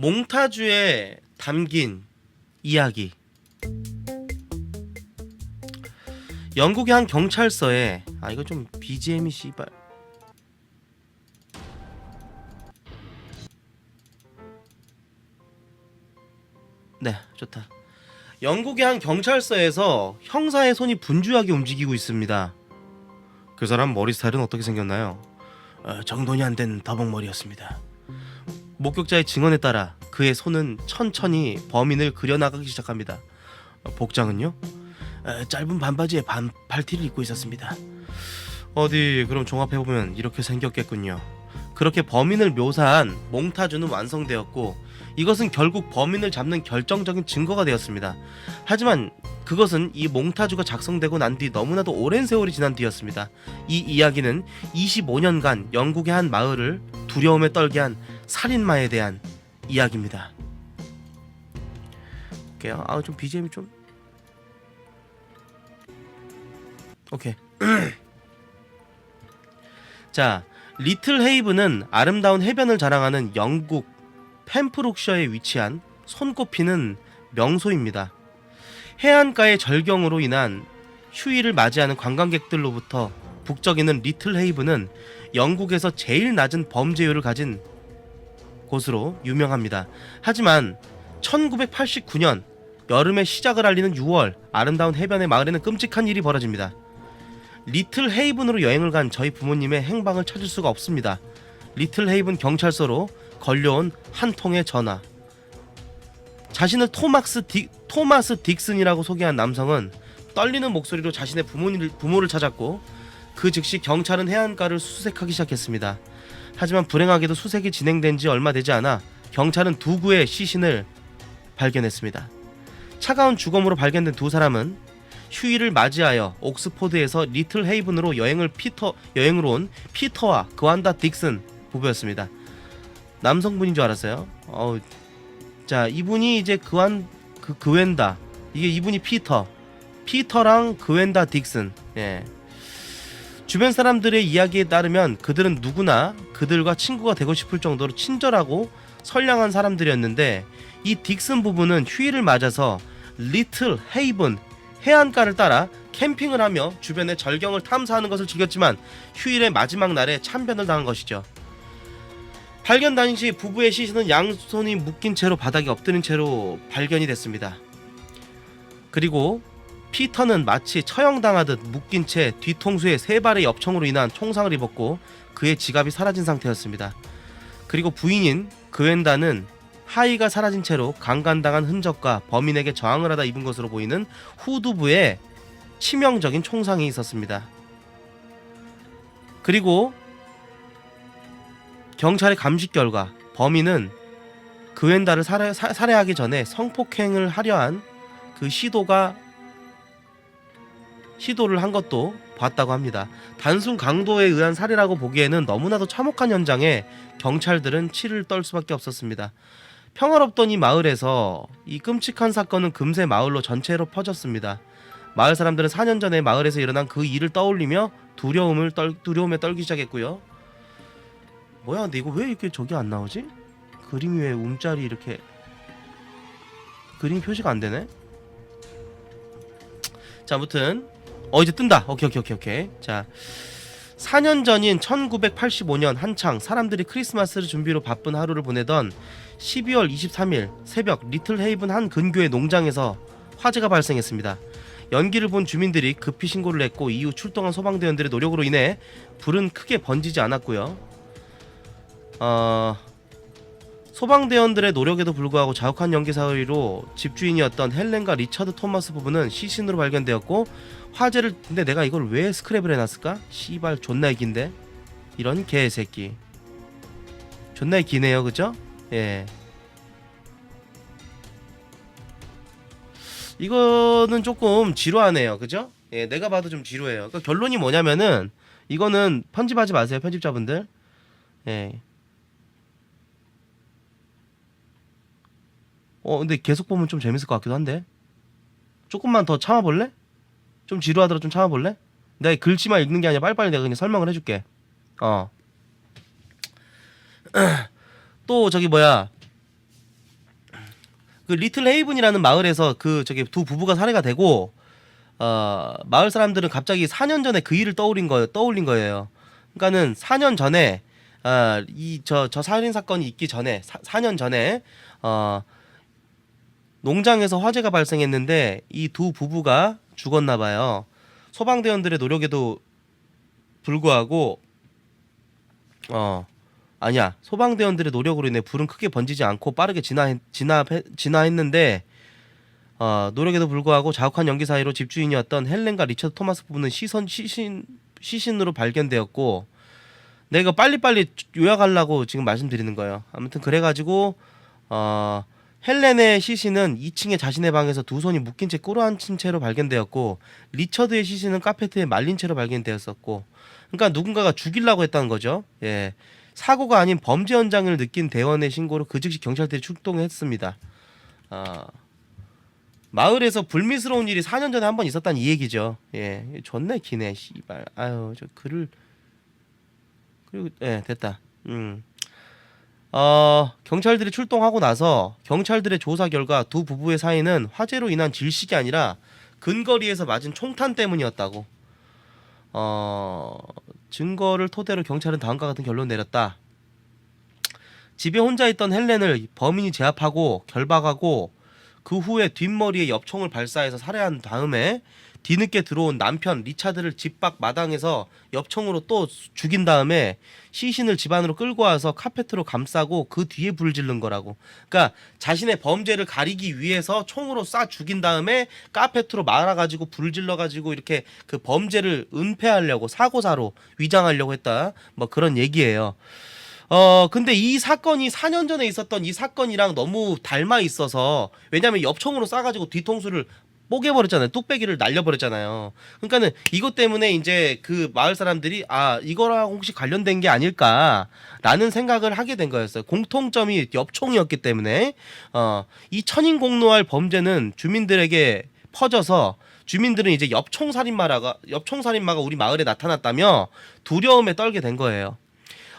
몽타주에 담긴 이야기. 영국의 한 경찰서에 이거 좀 BGM이 씨발. 네, 좋다. 영국의 한 경찰서에서 형사의 손이 분주하게 움직이고 있습니다. 그 사람 머리 스타일은 어떻게 생겼나요? 정돈이 안 된 더벅머리였습니다. 목격자의 증언에 따라 그의 손은 천천히 범인을 그려나가기 시작합니다. 복장은요? 짧은 반바지에 반팔티를 입고 있었습니다. 어디 그럼 종합해보면 이렇게 생겼겠군요. 그렇게 범인을 묘사한 몽타주는 완성되었고 이것은 결국 범인을 잡는 결정적인 증거가 되었습니다. 하지만 그것은 이 몽타주가 작성되고 난 뒤 너무나도 오랜 세월이 지난 뒤였습니다. 이 이야기는 25년간 영국의 한 마을을 두려움에 떨게 한 살인마에 대한 이야기입니다. 볼게요. 좀 BGM이 좀 오케이. 자, 리틀 헤이븐은 아름다운 해변을 자랑하는 영국 펜프룩셔에 위치한 손꼽히는 명소입니다. 해안가의 절경으로 인한 휴일을 맞이하는 관광객들로부터 북적이는 리틀 헤이븐은 영국에서 제일 낮은 범죄율을 가진 곳으로 유명합니다. 하지만 1989년 여름의 시작을 알리는 6월 아름다운 해변의 마을에는 끔찍한 일이 벌어집니다. 리틀 헤이븐으로 여행을 간 저희 부모님의 행방을 찾을 수가 없습니다. 리틀 헤이븐 경찰서로 걸려온 한 통의 전화. 자신을 토마스 딕슨이라고 소개한 남성은 떨리는 목소리로 자신의 부모를 찾았고 그 즉시 경찰은 해안가를 수색하기 시작했습니다. 하지만 불행하게도 수색이 진행된 지 얼마 되지 않아 경찰은 두 구의 시신을 발견했습니다. 차가운 주검으로 발견된 두 사람은 휴일을 맞이하여 옥스포드에서 리틀 헤이븐으로 여행으로 온 피터와 그완다 딕슨 부부였습니다. 남성분인 줄 알았어요. 자, 이분이 이제 그웬다. 이분이 피터랑 그웬다 딕슨. 예. 주변 사람들의 이야기에 따르면 그들은 누구나 그들과 친구가 되고 싶을 정도로 친절하고 선량한 사람들이었는데 이 딕슨 부부는 휴일을 맞아서 리틀 헤이븐 해안가를 따라 캠핑을 하며 주변의 절경을 탐사하는 것을 즐겼지만 휴일의 마지막 날에 참변을 당한 것이죠. 발견 당시 부부의 시신은 양손이 묶인 채로 바닥에 엎드린 채로 발견이 됐습니다. 그리고 피터는 마치 처형당하듯 묶인 채 뒤통수에 3발의 엽총으로 인한 총상을 입었고 그의 지갑이 사라진 상태였습니다. 그리고 부인인 그웬다는 하의가 사라진 채로 강간당한 흔적과 범인에게 저항을 하다 입은 것으로 보이는 후두부에 치명적인 총상이 있었습니다. 그리고 경찰의 감식 결과 범인은 그웬다를 살해하기 전에 성폭행을 하려한 그 시도를 한 것도 봤다고 합니다. 단순 강도에 의한 살해라고 보기에는 너무나도 참혹한 현장에 경찰들은 치를 떨 수밖에 없었습니다. 평화롭던 이 마을에서 이 끔찍한 사건은 금세 마을로 전체로 퍼졌습니다. 마을 사람들은 4년 전에 마을에서 일어난 그 일을 떠올리며 두려움에 떨기 시작했고요. 뭐야, 근데 이거 왜 이렇게 저기 안 나오지? 그림이 왜 움짤이 이렇게 그림 표시가 안 되네? 자, 아무튼 이제 뜬다. 오케이. 자, 4년 전인 1985년 한창 사람들이 크리스마스를 준비로 바쁜 하루를 보내던 12월 23일 새벽 리틀 헤이븐 한 근교의 농장에서 화재가 발생했습니다. 연기를 본 주민들이 급히 신고를 했고 이후 출동한 소방대원들의 노력으로 인해 불은 크게 번지지 않았고요. 소방대원들의 노력에도 불구하고 자욱한 연기 사이로 집주인이었던 헬렌과 리처드 토마스 부부는 시신으로 발견되었고 화재를 근데 내가 이걸 왜 스크랩을 해놨을까? 씨발 존나 긴데 이런 개새끼 존나 기네요, 그죠? 예. 이거는 조금 지루하네요, 그죠? 예, 내가 봐도 좀 지루해요. 그러니까 결론이 뭐냐면은 이거는 편집하지 마세요, 편집자분들. 예. 근데 계속 보면 좀 재밌을 것 같기도 한데 조금만 더 참아볼래? 좀 지루하더라도 좀 참아볼래? 내가 글씨만 읽는 게 아니라 빨리빨리 내가 그냥 설명을 해줄게. 또 저기 뭐야 그 리틀 헤이븐이라는 마을에서 그 저기 두 부부가 살해가 되고 마을 사람들은 갑자기 4년 전에 그 일을 떠올린 거예요. 그러니까는 4년 전에 이 저 살인 사건이 있기 전에 4년 전에 농장에서 화재가 발생했는데 이 두 부부가 죽었나 봐요. 소방대원들의 노력에도 불구하고 아니야. 소방대원들의 노력으로 인해 불은 크게 번지지 않고 빠르게 진화했는데 노력에도 불구하고 자욱한 연기 사이로 집주인이었던 헬렌과 리처드 토마스 부부는 시신으로 발견되었고, 내가 빨리빨리 요약하려고 지금 말씀드리는 거예요. 아무튼 그래가지고 헬렌의 시신은 2층의 자신의 방에서 두 손이 묶인 채 꿇어앉힌 채로 발견되었고, 리처드의 시신은 카페트에 말린 채로 발견되었었고, 그러니까 누군가가 죽이려고 했다는 거죠. 예. 사고가 아닌 범죄 현장을 느낀 대원의 신고로 그 즉시 경찰들이 출동했습니다. 마을에서 불미스러운 일이 4년 전에 한 번 있었다는 이 얘기죠. 예, 존나 기네, 씨발. 아유, 저 글을 그리고 예, 됐다. 경찰들이 출동하고 나서 경찰들의 조사 결과 두 부부의 사이는 화재로 인한 질식이 아니라 근거리에서 맞은 총탄 때문이었다고. 증거를 토대로 경찰은 다음과 같은 결론을 내렸다. 집에 혼자 있던 헬렌을 범인이 제압하고 결박하고 그 후에 뒷머리에 엽총을 발사해서 살해한 다음에 뒤늦게 들어온 남편 리차드를 집 밖 마당에서 엽총으로 또 죽인 다음에 시신을 집 안으로 끌고 와서 카페트로 감싸고 그 뒤에 불을 지른 거라고. 그러니까 자신의 범죄를 가리기 위해서 총으로 쏴 죽인 다음에 카페트로 말아가지고 불을 질러가지고 이렇게 그 범죄를 은폐하려고 사고사로 위장하려고 했다. 뭐 그런 얘기예요. 근데 이 사건이 4년 전에 있었던 이 사건이랑 너무 닮아 있어서, 왜냐면 엽총으로 쏴가지고 뒤통수를 뽀개버렸잖아요. 뚝배기를 날려버렸잖아요. 그러니까는 이것 때문에 이제 그 마을 사람들이 이거랑 혹시 관련된 게 아닐까라는 생각을 하게 된 거였어요. 공통점이 엽총이었기 때문에 이 천인공노할 범죄는 주민들에게 퍼져서 주민들은 이제 엽총 살인마가 우리 마을에 나타났다며 두려움에 떨게 된 거예요.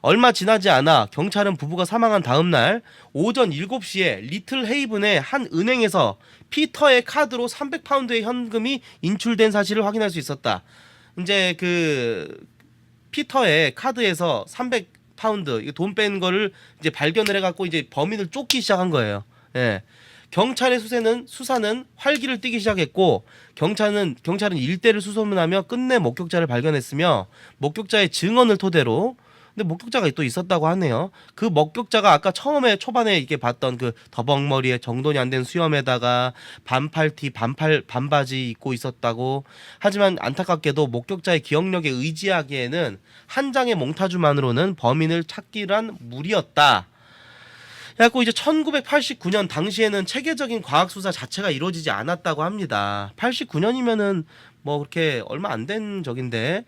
얼마 지나지 않아 경찰은 부부가 사망한 다음 날 오전 7시에 리틀 헤이븐의 한 은행에서 피터의 카드로 300파운드의 현금이 인출된 사실을 확인할 수 있었다. 이제 그 피터의 카드에서 300파운드 돈 뺀 거를 이제 발견을 해갖고 이제 범인을 쫓기 시작한 거예요. 예. 경찰의 수사는 활기를 띠기 시작했고, 경찰은 일대를 수소문하며 끝내 목격자를 발견했으며 목격자의 증언을 토대로, 근데 목격자가 또 있었다고 하네요. 그 목격자가 아까 초반에 이렇게 봤던 그 더벅머리에 정돈이 안 된 수염에다가 반팔티 반바지 입고 있었다고. 하지만 안타깝게도 목격자의 기억력에 의지하기에는 한 장의 몽타주만으로는 범인을 찾기란 무리였다. 그래갖고 이제 1989년 당시에는 체계적인 과학 수사 자체가 이루어지지 않았다고 합니다. 89년이면은 뭐 그렇게 얼마 안 된 적인데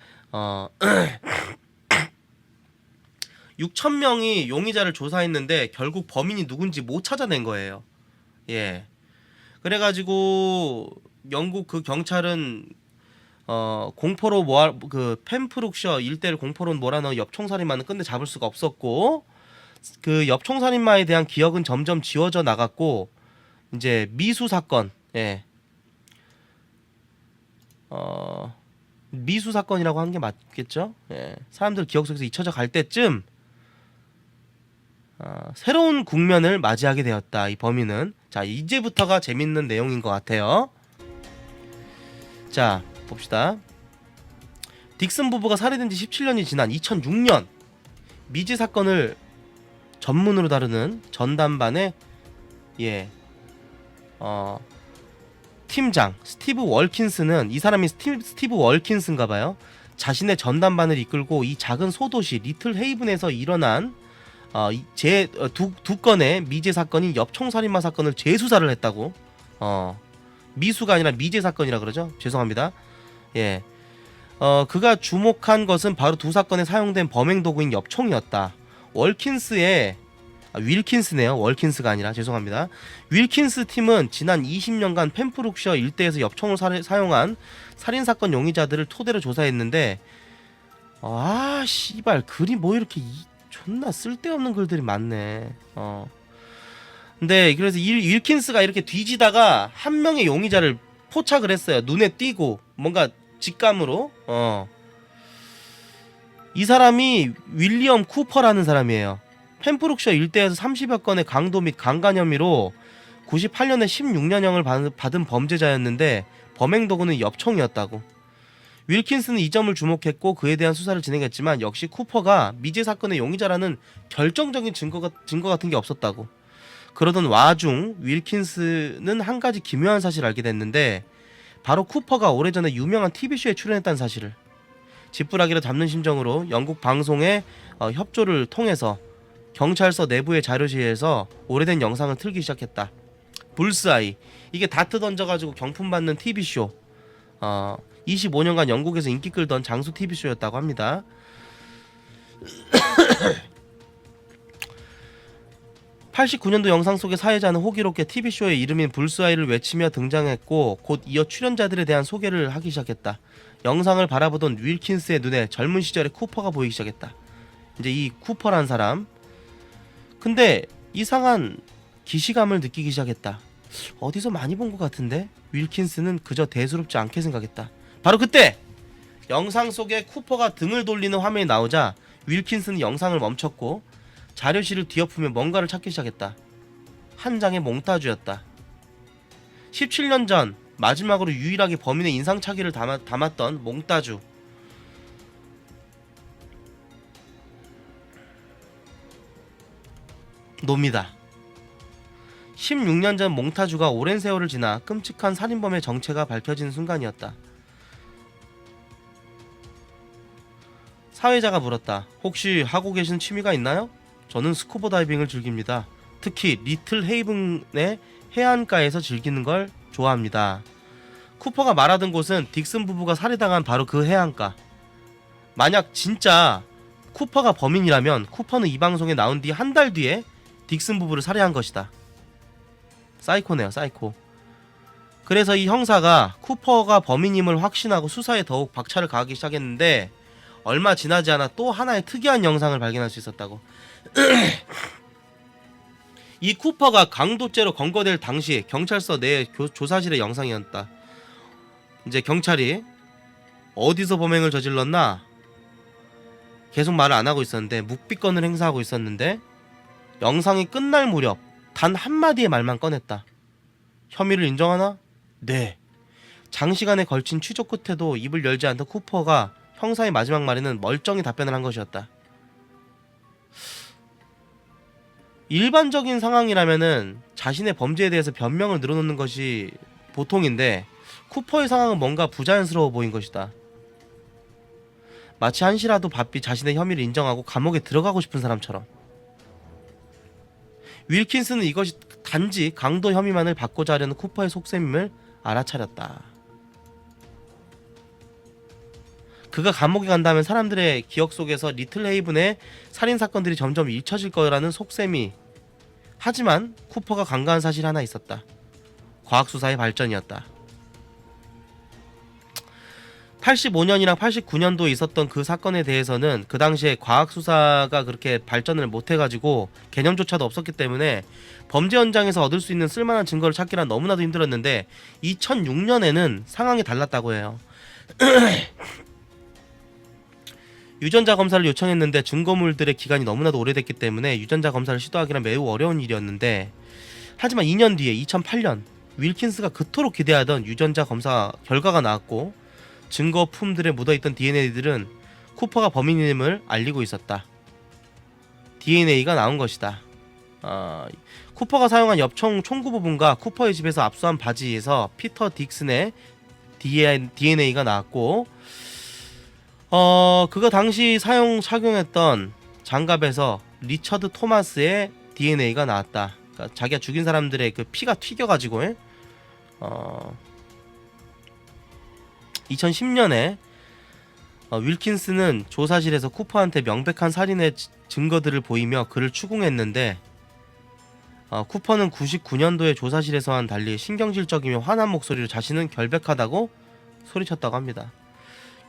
6,000명이 용의자를 조사했는데 결국 범인이 누군지 못 찾아낸 거예요. 예. 그래가지고 영국 그 경찰은 공포로 그 펜프룩셔 일대를 공포로 몰아넣은 엽총살인마는 끝내 잡을 수가 없었고, 그 엽총살인마에 대한 기억은 점점 지워져 나갔고, 이제 미수 사건, 예. 미수 사건이라고 하는 게 맞겠죠? 예. 사람들 기억 속에서 잊혀져 갈 때쯤 새로운 국면을 맞이하게 되었다. 이 범인은. 자, 이제부터가 재밌는 내용인 것 같아요. 자, 봅시다. 딕슨 부부가 살해된 지 17년이 지난 2006년 미제 사건을 전문으로 다루는 전담반의 팀장 스티브 월킨스는, 이 사람이 스티브 월킨스인가 봐요. 자신의 전담반을 이끌고 이 작은 소도시 리틀 헤이븐에서 일어난 두 건의 미제 사건인 엽총살인마 사건을 재수사를 했다고. 미수가 아니라 미제 사건이라 그러죠. 죄송합니다. 예. 그가 주목한 것은 바로 두 사건에 사용된 범행 도구인 엽총이었다. 윌킨스네요. 월킨스가 아니라, 죄송합니다. 윌킨스 팀은 지난 20년간 펜프룩셔 일대에서 엽총을 사용한 살인사건 용의자들을 토대로 조사했는데, 씨발 글이 뭐 이렇게 존나 쓸데없는 글들이 많네. 근데 그래서 윌킨스가 이렇게 뒤지다가 한 명의 용의자를 포착을 했어요. 눈에 띄고 뭔가 직감으로. 이 사람이 윌리엄 쿠퍼라는 사람이에요. 펜프룩셔 일대에서 30여 건의 강도 및 강간 혐의로 98년에 16년형을 받은 범죄자였는데 범행 도구는 엽총이었다고. 윌킨스는 이 점을 주목했고 그에 대한 수사를 진행했지만 역시 쿠퍼가 미제 사건의 용의자라는 결정적인 증거 같은 게 없었다고. 그러던 와중 윌킨스는 한 가지 기묘한 사실을 알게 됐는데 바로 쿠퍼가 오래전에 유명한 TV쇼에 출연했다는 사실을. 지푸라기를 잡는 심정으로 영국 방송의 협조를 통해서 경찰서 내부의 자료실에서 오래된 영상을 틀기 시작했다. 불스아이, 이게 다트 던져가지고 경품 받는 TV쇼, 25년간 영국에서 인기 끌던 장수 TV쇼였다고 합니다. 89년도 영상 속의 사회자는 호기롭게 TV쇼의 이름인 불스아이를 외치며 등장했고 곧 이어 출연자들에 대한 소개를 하기 시작했다. 영상을 바라보던 윌킨스의 눈에 젊은 시절의 쿠퍼가 보이기 시작했다. 이제 이 쿠퍼란 사람, 근데 이상한 기시감을 느끼기 시작했다. 어디서 많이 본 것 같은데? 윌킨스는 그저 대수롭지 않게 생각했다. 바로 그때! 영상 속에 쿠퍼가 등을 돌리는 화면이 나오자 윌킨스는 영상을 멈췄고 자료실을 뒤엎으며 뭔가를 찾기 시작했다. 한 장의 몽타주였다. 17년 전 마지막으로 유일하게 범인의 인상착의를 담았던 몽타주. 놈이다. 16년 전 몽타주가 오랜 세월을 지나 끔찍한 살인범의 정체가 밝혀진 순간이었다. 사회자가 물었다. 혹시 하고 계신 취미가 있나요? 저는 스쿠버 다이빙을 즐깁니다. 특히 리틀 헤이븐의 해안가에서 즐기는 걸 좋아합니다. 쿠퍼가 말하던 곳은 딕슨 부부가 살해당한 바로 그 해안가. 만약 진짜 쿠퍼가 범인이라면 쿠퍼는 이 방송에 나온 뒤 한 달 뒤에 딕슨 부부를 살해한 것이다. 사이코네요, 사이코. 그래서 이 형사가 쿠퍼가 범인임을 확신하고 수사에 더욱 박차를 가하기 시작했는데 얼마 지나지 않아 또 하나의 특이한 영상을 발견할 수 있었다고. 이 쿠퍼가 강도죄로 검거될 당시 경찰서 내 조사실의 영상이었다. 이제 경찰이 어디서 범행을 저질렀나 계속 말을 안 하고 있었는데 묵비권을 행사하고 있었는데 영상이 끝날 무렵 단 한마디의 말만 꺼냈다. 혐의를 인정하나? 네. 장시간에 걸친 취조 끝에도 입을 열지 않던 쿠퍼가 형사의 마지막 말에는 멀쩡히 답변을 한 것이었다. 일반적인 상황이라면은 자신의 범죄에 대해서 변명을 늘어놓는 것이 보통인데 쿠퍼의 상황은 뭔가 부자연스러워 보인 것이다. 마치 한시라도 바삐 자신의 혐의를 인정하고 감옥에 들어가고 싶은 사람처럼. 윌킨스는 이것이 단지 강도 혐의만을 받고자 하려는 쿠퍼의 속셈임을 알아차렸다. 그가 감옥에 간다면 사람들의 기억 속에서 리틀 헤이븐의 살인사건들이 점점 잊혀질 거라는 속셈이. 하지만 쿠퍼가 간과한 사실 하나 있었다. 과학수사의 발전이었다. 85년이랑 89년도에 있었던 그 사건에 대해서는 그 당시에 과학수사가 그렇게 발전을 못해가지고 개념조차도 없었기 때문에 범죄 현장에서 얻을 수 있는 쓸만한 증거를 찾기란 너무나도 힘들었는데 2006년에는 상황이 달랐다고 해요. 유전자 검사를 요청했는데 증거물들의 기간이 너무나도 오래됐기 때문에 유전자 검사를 시도하기란 매우 어려운 일이었는데 하지만 2년 뒤에 2008년 윌킨스가 그토록 기대하던 유전자 검사 결과가 나왔고 증거품들에 묻어있던 DNA들은 쿠퍼가 범인임을 알리고 있었다. DNA가 나온 것이다. 쿠퍼가 사용한 엽총 총구 부분과 쿠퍼의 집에서 압수한 바지에서 피터 딕슨의 DNA가 나왔고 그가 당시 착용했던 장갑에서 리처드 토마스의 DNA가 나왔다. 그러니까 자기가 죽인 사람들의 그 피가 튀겨가지고 2010년에 윌킨스는 조사실에서 쿠퍼한테 명백한 살인의 증거들을 보이며 그를 추궁했는데 쿠퍼는 99년도에 조사실에서와는 달리 신경질적이며 화난 목소리로 자신은 결백하다고 소리쳤다고 합니다.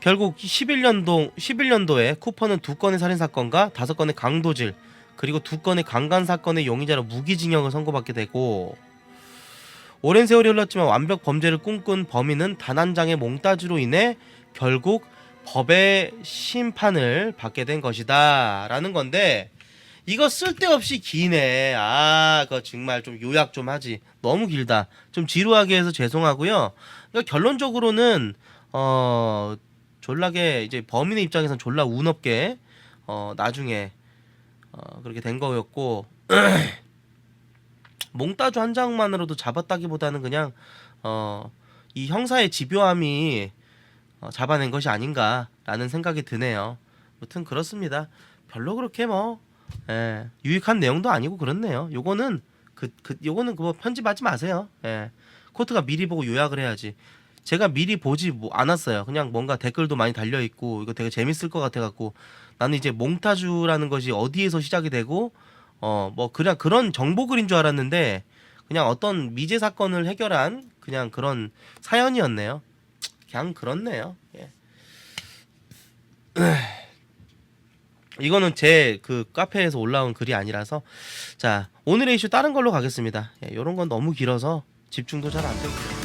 결국 11년도에 쿠퍼는 2건의 살인사건과 5건의 강도질, 그리고 2건의 강간 사건의 용의자로 무기징역을 선고받게 되고, 오랜 세월이 흘렀지만 완벽 범죄를 꿈꾼 범인은 단 한 장의 몽따주로 인해 결국 법의 심판을 받게 된 것이다 라는 건데, 이거 쓸데없이 기네. 그거 정말 좀 요약 좀 하지. 너무 길다. 좀 지루하게 해서 죄송하고요. 그러니까 결론적으로는 졸라게 이제 범인의 입장에선 졸라 운 없게 나중에 그렇게 된 거였고, 몽따주 한 장만으로도 잡았다기보다는 그냥 이 형사의 집요함이 잡아낸 것이 아닌가라는 생각이 드네요. 아무튼 그렇습니다. 별로 그렇게 유익한 내용도 아니고 그렇네요. 요거는 요거는 그거 편집하지 마세요. 코트가 미리 보고 요약을 해야지. 제가 미리 보지 않았어요. 그냥 뭔가 댓글도 많이 달려 있고 이거 되게 재밌을 것 같아 갖고, 나는 이제 몽타주라는 것이 어디에서 시작이 되고 뭐 그냥 그런 정보 글인 줄 알았는데 그냥 어떤 미제 사건을 해결한 그냥 그런 사연이었네요. 그냥 그렇네요. 예. 이거는 제 그 카페에서 올라온 글이 아니라서. 자, 오늘의 이슈 다른 걸로 가겠습니다. 요런 건 너무 길어서 집중도 잘 안 되고.